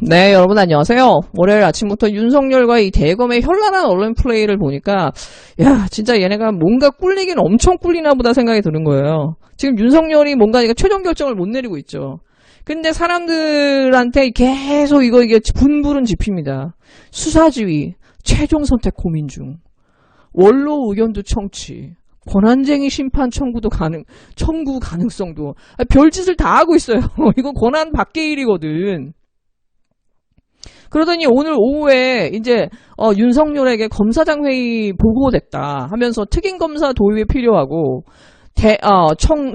네, 여러분 안녕하세요. 월요일 아침부터 윤석열과 이 대검의 현란한 언론 플레이를 보니까 야, 진짜 얘네가 뭔가 꿀리긴 엄청 꿀리나 보다 생각이 드는 거예요. 지금 윤석열이 뭔가 최종 결정을 못 내리고 있죠. 근데 사람들한테 계속 이게 분부른 지핍니다. 수사지휘, 최종 선택 고민 중, 원로 의견도 청취, 권한쟁의 심판 청구 가능성도 별짓을 다 하고 있어요. 이거 권한 밖의 일이거든. 그러더니 오늘 오후에 이제 윤석열에게 검사장 회의 보고됐다 하면서 특임검사 도입이 필요하고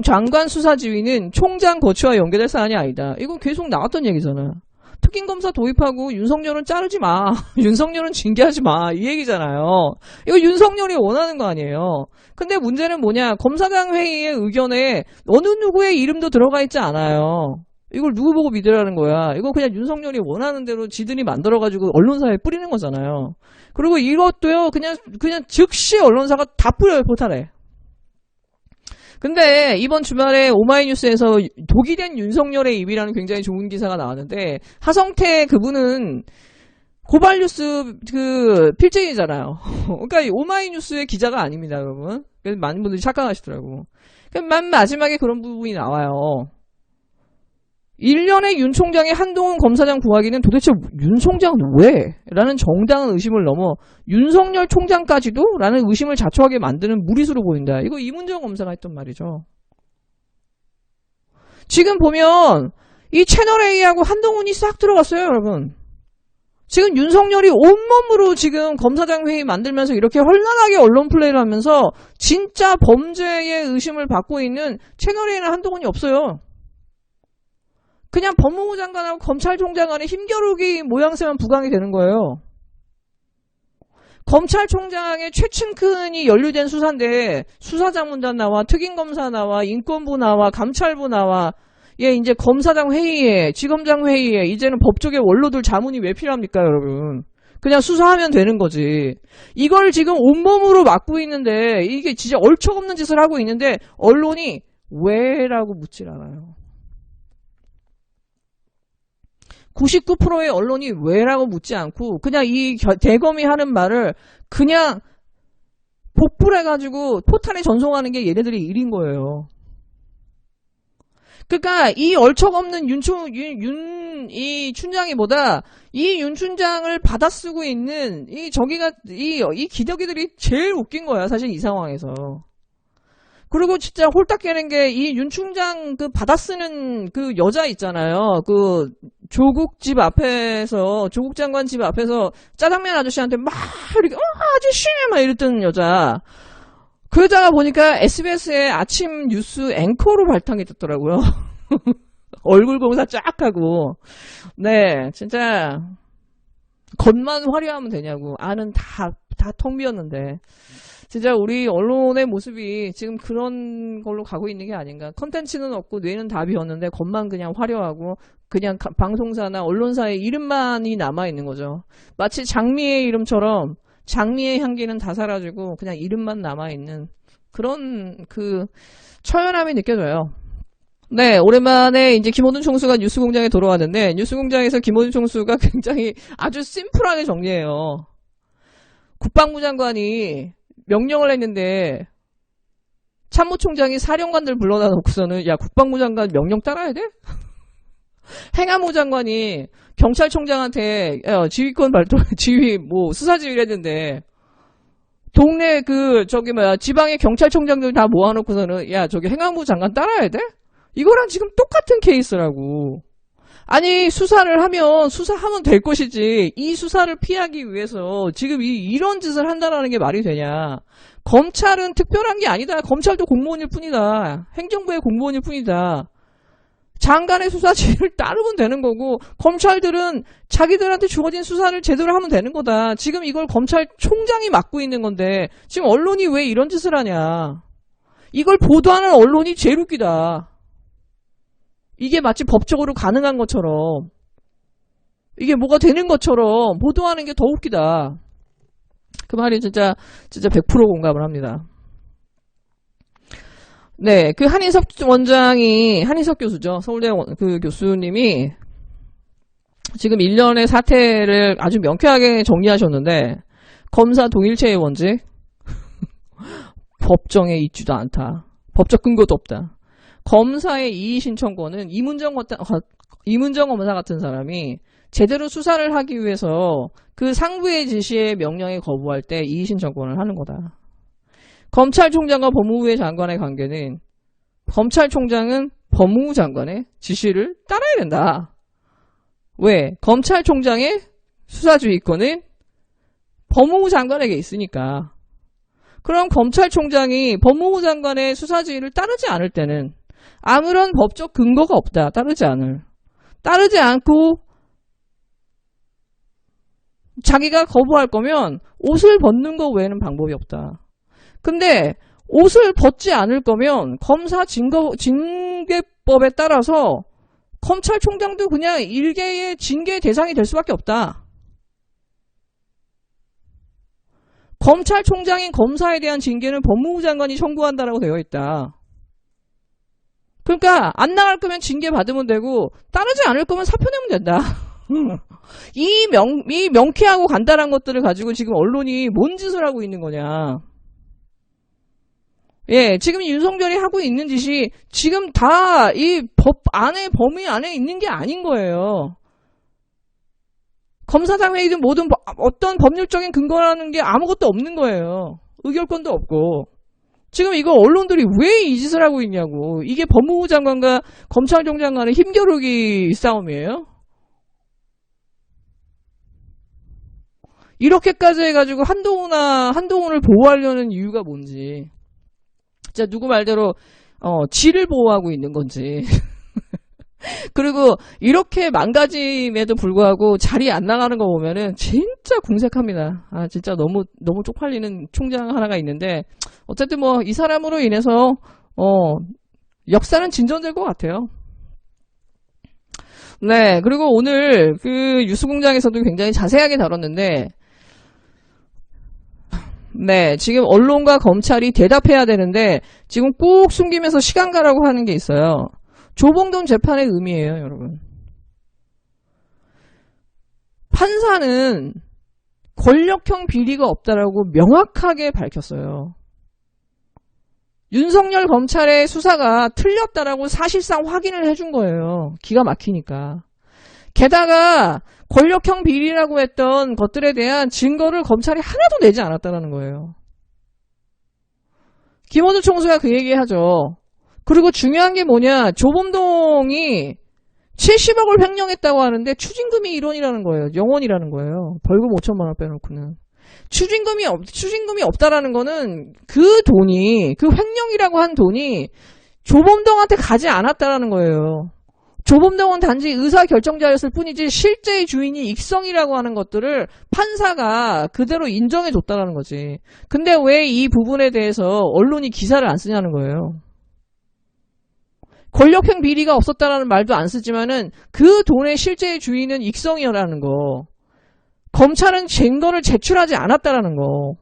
장관 수사지휘는 총장 거취와 연계될 사안이 아니다. 이거 계속 나왔던 얘기잖아. 특임검사 도입하고 윤석열은 자르지 마. 윤석열은 징계하지 마. 이 얘기잖아요. 이거 윤석열이 원하는 거 아니에요. 근데 문제는 뭐냐. 검사장 회의의 의견에 어느 누구의 이름도 들어가 있지 않아요. 이걸 누구 보고 믿으라는 거야. 이거 그냥 윤석열이 원하는 대로 지들이 만들어가지고 언론사에 뿌리는 거잖아요. 그리고 이것도요, 그냥 즉시 언론사가 다 뿌려요, 포탈에. 근데 이번 주말에 오마이뉴스에서 독이 된 윤석열의 입이라는 굉장히 좋은 기사가 나왔는데, 하성태 그분은 고발뉴스 필쟁이잖아요. 그러니까 오마이뉴스의 기자가 아닙니다, 여러분. 그래서 많은 분들이 착각하시더라고. 맨 마지막에 그런 부분이 나와요. 1년에 윤 총장이 한동훈 검사장 구하기는 도대체 윤 총장은 왜? 라는 정당한 의심을 넘어 윤석열 총장까지도? 라는 의심을 자초하게 만드는 무리수로 보인다. 이거 이문정 검사가 했던 말이죠. 지금 보면 이 채널A하고 한동훈이 싹 들어갔어요, 여러분. 지금 윤석열이 온몸으로 지금 검사장 회의 만들면서 이렇게 헌란하게 언론 플레이를 하면서 진짜 범죄의 의심을 받고 있는 채널A나 한동훈이 없어요. 그냥 법무부 장관하고 검찰총장 간의 힘겨루기 모양새만 부각이 되는 거예요. 검찰총장의 최측근이 연루된 수사인데 수사자문단 나와, 특임검사 나와, 인권부 나와, 감찰부 나와, 이제 검사장 회의에, 지검장 회의에 이제는 법조계 원로들 자문이 왜 필요합니까, 여러분? 그냥 수사하면 되는 거지. 이걸 지금 온몸으로 막고 있는데 이게 진짜 얼척없는 짓을 하고 있는데 언론이 왜라고 묻질 않아요. 99%의 언론이 왜라고 묻지 않고 그냥 이 대검이 하는 말을 그냥 복불해가지고 포탈에 전송하는 게 얘네들이 일인 거예요. 그러니까 이 얼척없는 이 춘장이보다 이 윤 춘장을 받아쓰고 있는 이 기덕이들이 제일 웃긴 거야, 사실 이 상황에서. 그리고 진짜 홀딱 깨는 게 이 윤 충장 받아쓰는 그 여자 있잖아요. 그 조국 장관 집 앞에서 짜장면 아저씨한테 막 이렇게 아저씨 막 이랬던 여자. 그 여자가 보니까 SBS의 아침 뉴스 앵커로 발탁이 됐더라고요. 얼굴 공사 쫙 하고. 네, 진짜 겉만 화려하면 되냐고. 안은 다 텅 비었는데. 진짜 우리 언론의 모습이 지금 그런 걸로 가고 있는 게 아닌가. 컨텐츠는 없고 뇌는 다 비었는데 겉만 그냥 화려하고 그냥 방송사나 언론사의 이름만이 남아있는 거죠. 마치 장미의 이름처럼 장미의 향기는 다 사라지고 그냥 이름만 남아있는 그런 처연함이 느껴져요. 네, 오랜만에 이제 김호준 총수가 뉴스공장에 돌아왔는데 뉴스공장에서 김호준 총수가 굉장히 아주 심플하게 정리해요. 국방부 장관이 명령을 했는데 참모총장이 사령관들 불러다 놓고서는 야, 국방부 장관 명령 따라야 돼? 행안부 장관이 경찰총장한테 지휘권 발동 수사지휘를 했는데 동네 지방의 경찰총장들 다 모아놓고서는 야, 저기 행안부 장관 따라야 돼? 이거랑 지금 똑같은 케이스라고. 아니, 수사하면 될 것이지, 이 수사를 피하기 위해서 지금 이런 짓을 한다라는 게 말이 되냐. 검찰은 특별한 게 아니다. 검찰도 공무원일 뿐이다. 행정부의 공무원일 뿐이다. 장관의 수사지를 따르면 되는 거고, 검찰들은 자기들한테 주어진 수사를 제대로 하면 되는 거다. 지금 이걸 검찰총장이 맡고 있는 건데, 지금 언론이 왜 이런 짓을 하냐. 이걸 보도하는 언론이 제일 웃기다. 이게 마치 법적으로 가능한 것처럼 이게 뭐가 되는 것처럼 보도하는 게 더 웃기다. 그 말이 진짜 100% 공감을 합니다. 네, 그 한인석 교수죠. 서울대 그 교수님이 지금 1년의 사태를 아주 명쾌하게 정리하셨는데, 검사 동일체의 원칙, 법정에 있지도 않다. 법적 근거도 없다. 검사의 이의신청권은 이문정 검사 같은 사람이 제대로 수사를 하기 위해서 그 상부의 지시에 명령에 거부할 때 이의신청권을 하는 거다. 검찰총장과 법무부의 장관의 관계는 검찰총장은 법무부 장관의 지시를 따라야 된다. 왜? 검찰총장의 수사주의권은 법무부 장관에게 있으니까. 그럼 검찰총장이 법무부 장관의 수사지휘를 따르지 않을 때는 아무런 법적 근거가 없다. 따르지 않고 자기가 거부할 거면 옷을 벗는 거 외에는 방법이 없다. 근데 옷을 벗지 않을 거면 검사 징계법에 따라서 검찰총장도 그냥 일개의 징계 대상이 될 수밖에 없다. 검찰총장인 검사에 대한 징계는 법무부 장관이 청구한다라고 되어 있다. 그러니까 안 나갈 거면 징계 받으면 되고 따르지 않을 거면 사표 내면 된다. 이 명쾌하고 간단한 것들을 가지고 지금 언론이 뭔 짓을 하고 있는 거냐. 예, 지금 윤석열이 하고 있는 짓이 지금 다 이 법 안에, 범위 안에 있는 게 아닌 거예요. 검사장 회의든 뭐든 어떤 법률적인 근거라는 게 아무것도 없는 거예요. 의결권도 없고. 지금 이거 언론들이 왜 이 짓을 하고 있냐고. 이게 법무부 장관과 검찰총장 간의 힘겨루기 싸움이에요? 이렇게까지 해가지고 한동훈을 보호하려는 이유가 뭔지. 진짜 누구 말대로 지를 보호하고 있는 건지. 그리고 이렇게 망가짐에도 불구하고 자리에 안 나가는 거 보면은 진짜 궁색합니다. 아, 진짜 너무 쪽팔리는 총장 하나가 있는데 어쨌든 뭐 이 사람으로 인해서 역사는 진전될 것 같아요. 네, 그리고 오늘 그 뉴스공장에서도 굉장히 자세하게 다뤘는데, 네, 지금 언론과 검찰이 대답해야 되는데 지금 꾹 숨기면서 시간 가라고 하는 게 있어요. 조봉동 재판의 의미예요, 여러분. 판사는 권력형 비리가 없다라고 명확하게 밝혔어요. 윤석열 검찰의 수사가 틀렸다라고 사실상 확인을 해준 거예요. 기가 막히니까. 게다가 권력형 비리라고 했던 것들에 대한 증거를 검찰이 하나도 내지 않았다는 거예요. 김어준 총수가 그 얘기하죠. 그리고 중요한 게 뭐냐, 조범동이 70억을 횡령했다고 하는데 추징금이 1원이라는 거예요. 0원이라는 거예요. 벌금 5천만 원 빼놓고는. 추징금이 없다라는 거는 그 돈이, 그 횡령이라고 한 돈이 조범동한테 가지 않았다라는 거예요. 조범동은 단지 의사결정자였을 뿐이지 실제의 주인이 익성이라고 하는 것들을 판사가 그대로 인정해줬다라는 거지. 근데 왜 이 부분에 대해서 언론이 기사를 안 쓰냐는 거예요. 권력형 비리가 없었다라는 말도 안 쓰지만은 그 돈의 실제의 주인은 익성이라는 거. 검찰은 증거를 제출하지 않았다라는 거.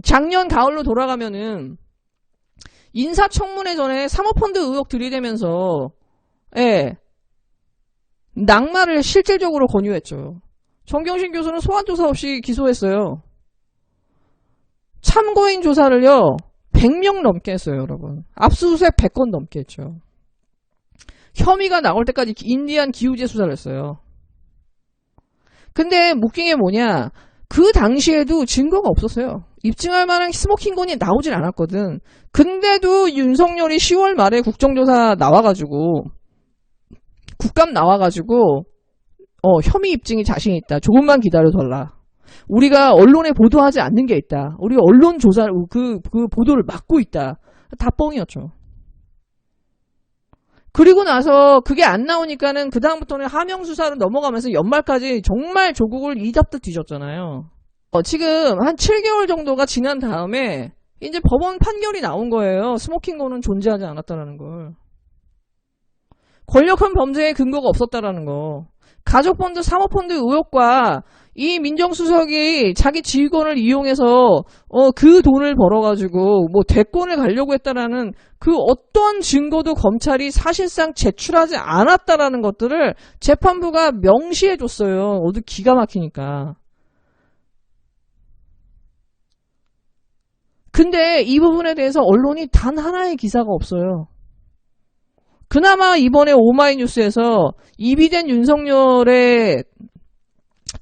작년 가을로 돌아가면은 인사청문회 전에 사모펀드 의혹 들이대면서 낙마를 실질적으로 권유했죠. 정경심 교수는 소환조사 없이 기소했어요. 참고인 조사를요 100명 넘게 했어요, 여러분. 압수수색 100건 넘게 했죠. 혐의가 나올 때까지 인디안 기우제 수사를 했어요. 근데 웃긴 게 뭐냐, 그 당시에도 증거가 없었어요. 입증할 만한 스모킹건이 나오질 않았거든. 근데도 윤석열이 10월 말에 국정조사 나와가지고 국감 나와가지고 혐의 입증이 자신 있다. 조금만 기다려달라. 우리가 언론에 보도하지 않는 게 있다. 우리가 언론 조사 그 보도를 막고 있다. 다 뻥이었죠. 그리고 나서 그게 안 나오니까는 그 다음부터는 하명 수사로 넘어가면서 연말까지 정말 조국을 이잡듯 뒤졌잖아요. 지금 한 7개월 정도가 지난 다음에 이제 법원 판결이 나온 거예요. 스모킹건은 존재하지 않았다라는 걸. 권력형 범죄의 근거가 없었다라는 거. 가족펀드, 사모펀드 의혹과 이 민정수석이 자기 직원을 이용해서 그 돈을 벌어가지고 뭐 대권을 가려고 했다라는 그 어떤 증거도 검찰이 사실상 제출하지 않았다라는 것들을 재판부가 명시해줬어요. 어디 기가 막히니까. 근데 이 부분에 대해서 언론이 단 하나의 기사가 없어요. 그나마 이번에 오마이뉴스에서 입이 된 윤석열의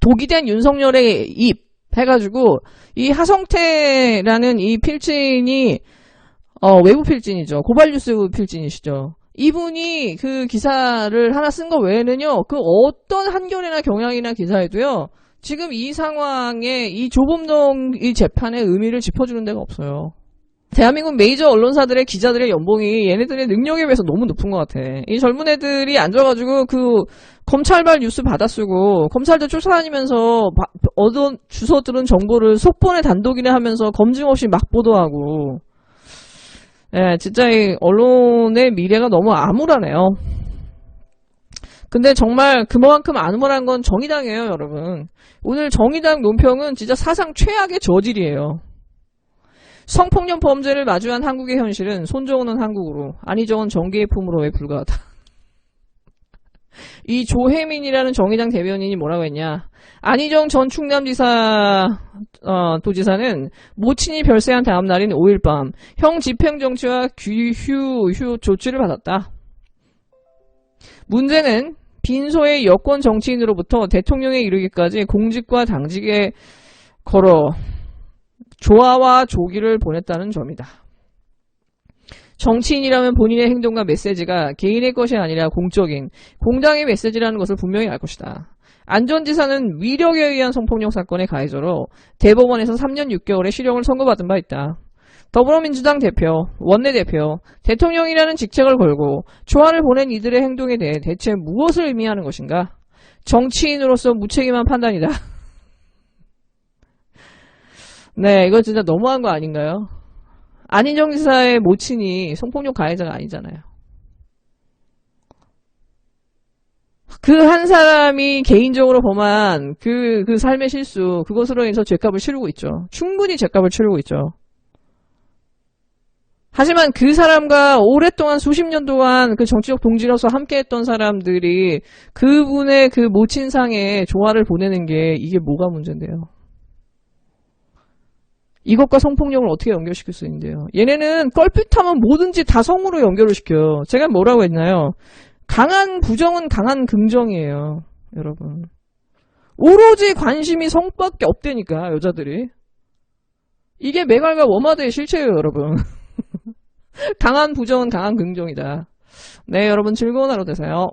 독이 된 윤석열의 입 해가지고 이 하성태라는 이 필진이 외부 필진이죠. 고발뉴스 필진이시죠. 이분이 그 기사를 하나 쓴 거 외에는요. 그 어떤 한겨레나 경향이나 기사에도요. 지금 이 상황에 이 조범동 이 재판의 의미를 짚어주는 데가 없어요. 대한민국 메이저 언론사들의 기자들의 연봉이 얘네들의 능력에 비해서 너무 높은 것 같아. 이 젊은 애들이 앉아가지고 그 검찰발 뉴스 받아쓰고 검찰도 쫓아다니면서 주워 들은 정보를 속본에 단독이나 하면서 검증 없이 막 보도하고. 예, 진짜 이 언론의 미래가 너무 암울하네요. 근데 정말 그만큼 암울한 건 정의당이에요, 여러분. 오늘 정의당 논평은 진짜 사상 최악의 저질이에요. 성폭력 범죄를 마주한 한국의 현실은 손정은은 한국으로, 안희정은 정계의 품으로에 불과하다. 이 조혜민이라는 정의당 대변인이 뭐라고 했냐. 안희정 전 충남지사 도지사는 모친이 별세한 다음 날인 5일 밤 형 집행정지와 휴 조치를 받았다. 문제는 빈소의 여권 정치인으로부터 대통령에 이르기까지 공직과 당직에 걸어 조화와 조기를 보냈다는 점이다. 정치인이라면 본인의 행동과 메시지가 개인의 것이 아니라 공적인 공당의 메시지라는 것을 분명히 알 것이다. 안 전 지사는 위력에 의한 성폭력 사건의 가해자로 대법원에서 3년 6개월의 실형을 선고받은 바 있다. 더불어민주당 대표, 원내대표, 대통령이라는 직책을 걸고 초안을 보낸 이들의 행동에 대해 대체 무엇을 의미하는 것인가? 정치인으로서 무책임한 판단이다. 네, 이거 진짜 너무한 거 아닌가요? 안희정 지사의 모친이 성폭력 가해자가 아니잖아요. 그 한 사람이 개인적으로 범한 그 삶의 실수, 그것으로 인해서 죗값을 치르고 있죠. 충분히 죗값을 치르고 있죠. 하지만 그 사람과 오랫동안 수십 년 동안 그 정치적 동지로서 함께했던 사람들이 그분의 그 모친상에 조화를 보내는 게 이게 뭐가 문제인데요. 이것과 성폭력을 어떻게 연결시킬 수 있는데요. 얘네는 껄핏하면 뭐든지 다 성으로 연결을 시켜요. 제가 뭐라고 했나요? 강한 부정은 강한 긍정이에요. 여러분. 오로지 관심이 성밖에 없다니까 여자들이. 이게 메갈과 워마드의 실체예요. 여러분. 강한 부정은 강한 긍정이다. 네, 여러분 즐거운 하루 되세요.